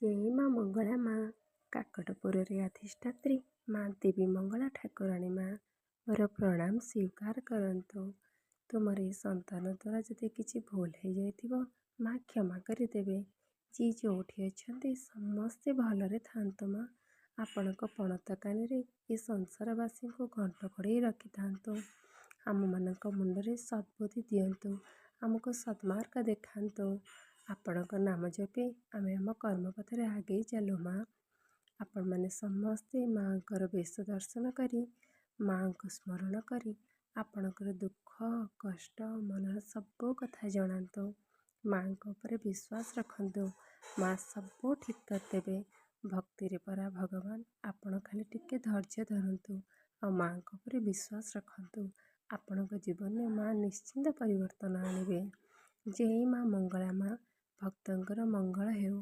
ଜୟ ମା ମଙ୍ଗଳା ମା କାକଟପୁରରେ ଅଧିଷ୍ଠାତ୍ରୀ ମା ଦେବୀ ମଙ୍ଗଳା ଠାକୁରାଣୀ ମା ମୋର ପ୍ରଣାମ ସ୍ୱୀକାର କରନ୍ତୁ। ତୁମର ଏହି ସନ୍ତାନ ଦ୍ୱାରା ଯଦି କିଛି ଭୁଲ ହେଇଯାଇଥିବ ମା କ୍ଷମା କରିଦେବେ। ଯିଏ ଯେଉଁଠି ଅଛନ୍ତି ସମସ୍ତେ ଭଲରେ ଥାଆନ୍ତୁ ମା। ଆପଣଙ୍କ ପଣତ କାନିରେ ଏ ସଂସାରବାସୀଙ୍କୁ ଘଣ୍ଟ ଘୋଡ଼େଇ ରଖିଥାନ୍ତୁ। ଆମମାନଙ୍କ ମୁଣ୍ଡରେ ସଦ୍ବୁଦ୍ଧି ଦିଅନ୍ତୁ, ଆମକୁ ସନ୍ମାର୍ଗ ଦେଖାନ୍ତୁ। ଆପଣଙ୍କ ନାମ ଜପି ଆମେ ଆମ କର୍ମପଥରେ ଆଗେଇ ଚାଲୁ ମା। ଆପଣମାନେ ସମସ୍ତେ ମାଙ୍କର ବେଶ ଦର୍ଶନ କରି ମାଙ୍କୁ ସ୍ମରଣ କରି ଆପଣଙ୍କର ଦୁଃଖ କଷ୍ଟ ମନର ସବୁ କଥା ଜଣାନ୍ତୁ। ମାଙ୍କ ଉପରେ ବିଶ୍ୱାସ ରଖନ୍ତୁ, ମା ସବୁ ଠିକ୍ କରିଦେବେ। ଭକ୍ତିରେ ପରା ଭଗବାନ। ଆପଣ ଖାଲି ଟିକେ ଧୈର୍ଯ୍ୟ ଧରନ୍ତୁ ଆଉ ମାଙ୍କ ଉପରେ ବିଶ୍ୱାସ ରଖନ୍ତୁ। ଆପଣଙ୍କ ଜୀବନରେ ମା ନିଶ୍ଚିନ୍ତ ପରିବର୍ତ୍ତନ ଆଣିବେ। ଜୟ ମା ମଙ୍ଗଳା ମା। ଭକ୍ତଙ୍କର ମଙ୍ଗଳ ହେଉ।